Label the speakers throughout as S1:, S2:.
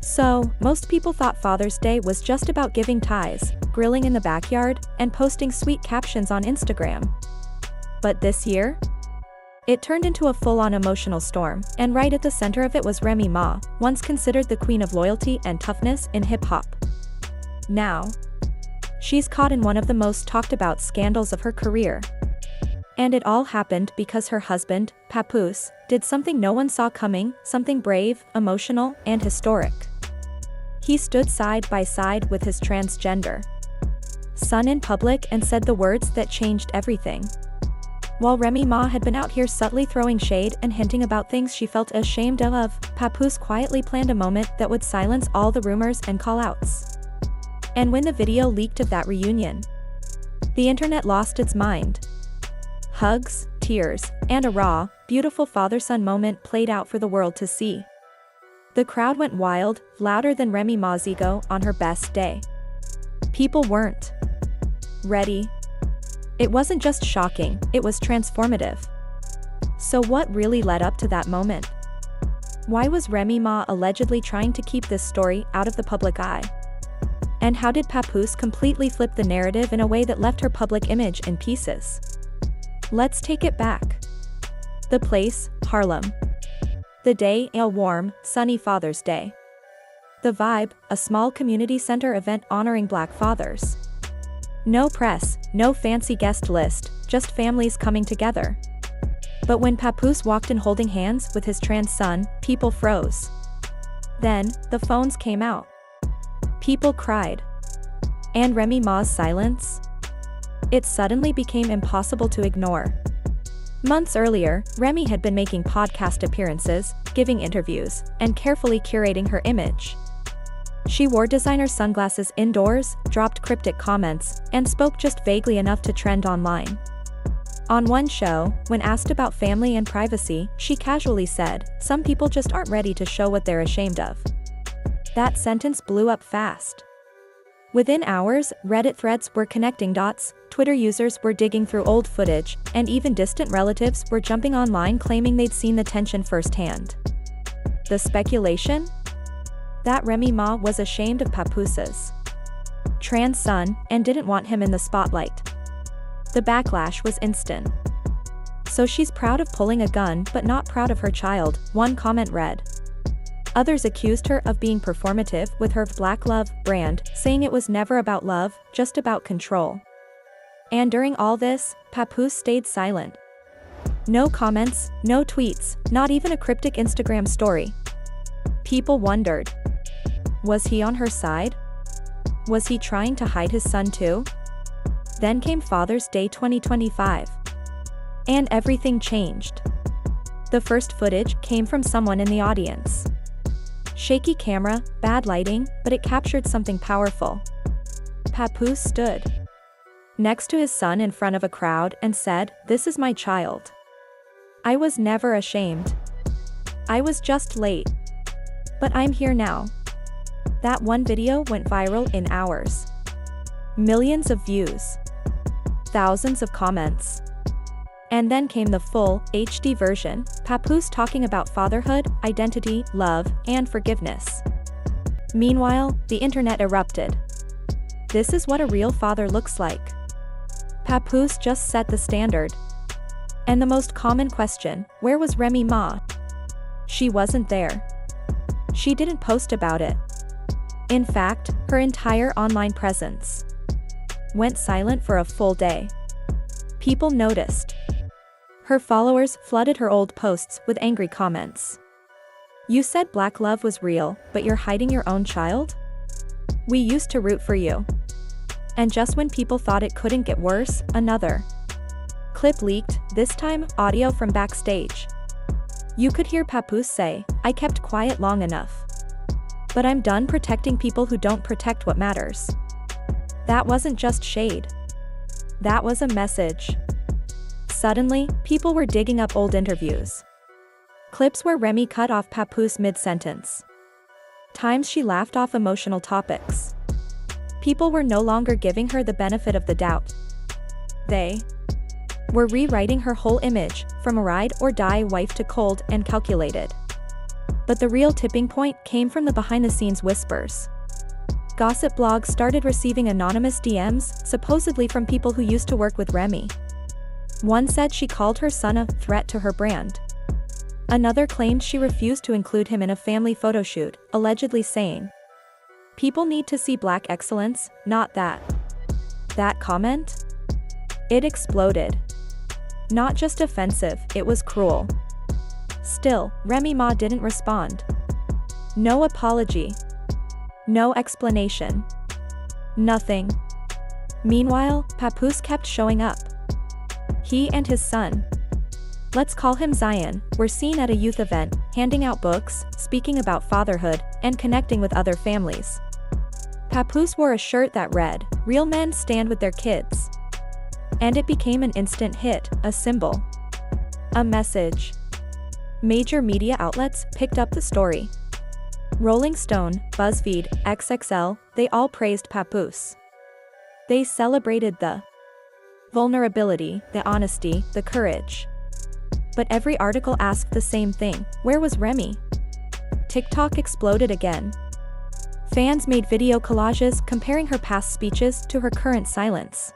S1: So, most people thought Father's Day was just about giving ties, grilling in the backyard, and posting sweet captions on Instagram. But this year? It turned into a full-on emotional storm, and right at the center of it was Remy Ma, once considered the queen of loyalty and toughness in hip-hop. Now, she's caught in one of the most talked-about scandals of her career. And it all happened because her husband, Papoose, did something no one saw coming, something brave, emotional, and historic. He stood side by side with his transgender son in public and said the words that changed everything. While Remy Ma had been out here subtly throwing shade and hinting about things she felt ashamed of, Papoose quietly planned a moment that would silence all the rumors and call-outs. And when the video leaked of that reunion, the internet lost its mind. Hugs, tears, and a raw, beautiful father-son moment played out for the world to see. The crowd went wild, louder than Remy Ma's ego on her best day. People weren't ready. It wasn't just shocking, it was transformative. So what really led up to that moment? Why was Remy Ma allegedly trying to keep this story out of the public eye? And how did Papoose completely flip the narrative in a way that left her public image in pieces? Let's take it back. The place, Harlem. The day, a warm, sunny Father's Day. The vibe, a small community center event honoring Black fathers. No press, no fancy guest list, just families coming together. But when Papoose walked in holding hands with his trans son, people froze. Then, the phones came out. People cried. And Remy Ma's silence? It suddenly became impossible to ignore. Months earlier, Remy had been making podcast appearances, giving interviews, and carefully curating her image. She wore designer sunglasses indoors, dropped cryptic comments, and spoke just vaguely enough to trend online. On one show, when asked about family and privacy, she casually said, "Some people just aren't ready to show what they're ashamed of." That sentence blew up fast. Within hours, Reddit threads were connecting dots, Twitter users were digging through old footage, and even distant relatives were jumping online claiming they'd seen the tension firsthand. The speculation? That Remy Ma was ashamed of Papoose's trans son and didn't want him in the spotlight. The backlash was instant. "So she's proud of pulling a gun but not proud of her child," one comment read. Others accused her of being performative with her Black Love brand, saying it was never about love, just about control. And during all this, Papoose stayed silent. No comments, no tweets, not even a cryptic Instagram story. People wondered. Was he on her side? Was he trying to hide his son too? Then came Father's Day 2025. And everything changed. The first footage came from someone in the audience. Shaky camera, bad lighting, but it captured something powerful. Papoose stood next to his son in front of a crowd and said, "This is my child. I was never ashamed. I was just late. But I'm here now." That one video went viral in hours. Millions of views. Thousands of comments. And then came the full, HD version, Papoose talking about fatherhood, identity, love, and forgiveness. Meanwhile, the internet erupted. This is what a real father looks like. Papoose just set the standard. And the most common question, where was Remy Ma? She wasn't there. She didn't post about it. In fact, her entire online presence went silent for a full day. People noticed. Her followers flooded her old posts with angry comments. "You said Black love was real, but you're hiding your own child? We used to root for you." And just when people thought it couldn't get worse, another clip leaked, this time, audio from backstage. You could hear Papoose say, "I kept quiet long enough. But I'm done protecting people who don't protect what matters." That wasn't just shade. That was a message. Suddenly, people were digging up old interviews. Clips where Remy cut off Papoose mid-sentence. Times she laughed off emotional topics. People were no longer giving her the benefit of the doubt. They were rewriting her whole image, from a ride-or-die wife to cold and calculated. But the real tipping point came from the behind-the-scenes whispers. Gossip blogs started receiving anonymous DMs, supposedly from people who used to work with Remy. One said she called her son a threat to her brand. Another claimed she refused to include him in a family photoshoot, allegedly saying, "People need to see black excellence, not that." That comment? It exploded. Not just offensive, it was cruel. Still, Remy Ma didn't respond. No apology. No explanation. Nothing. Meanwhile, Papoose kept showing up. He and his son, let's call him Zion, were seen at a youth event, handing out books, speaking about fatherhood, and connecting with other families. Papoose wore a shirt that read, "Real men stand with their kids." And it became an instant hit, a symbol. A message. Major media outlets picked up the story. Rolling Stone, BuzzFeed, XXL, they all praised Papoose. They celebrated the vulnerability, the honesty, the courage. But every article asked the same thing: where was Remy? TikTok exploded again. Fans made video collages comparing her past speeches to her current silence.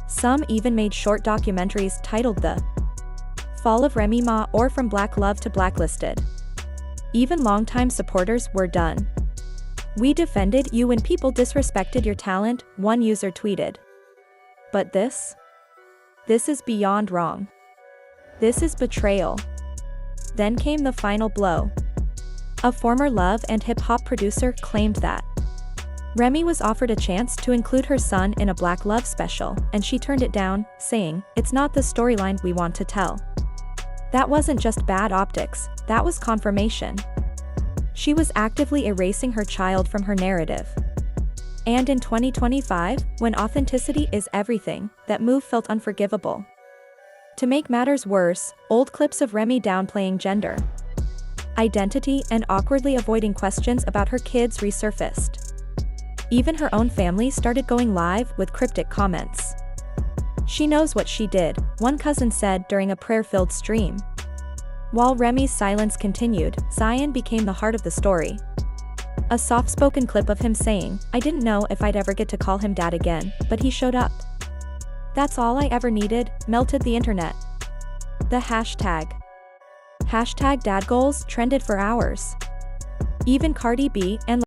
S1: Some even made short documentaries titled The Fall of Remy Ma or From Black Love to Blacklisted. Even longtime supporters were done. "We defended you when people disrespected your talent," one user tweeted. But this? This is beyond wrong. This is betrayal. Then came the final blow. A former Love and Hip Hop producer claimed that Remy was offered a chance to include her son in a Black Love special, and she turned it down, saying, "It's not the storyline we want to tell." That wasn't just bad optics, that was confirmation. She was actively erasing her child from her narrative. And in 2025, when authenticity is everything, that move felt unforgivable. To make matters worse, old clips of Remy downplaying gender, identity, and awkwardly avoiding questions about her kids resurfaced. Even her own family started going live with cryptic comments. "She knows what she did," one cousin said during a prayer-filled stream. While Remy's silence continued, Zion became the heart of the story. A soft-spoken clip of him saying, "I didn't know if I'd ever get to call him dad again, but he showed up. That's all I ever needed," melted the internet. The hashtag #DadGoals trended for hours. Even Cardi B and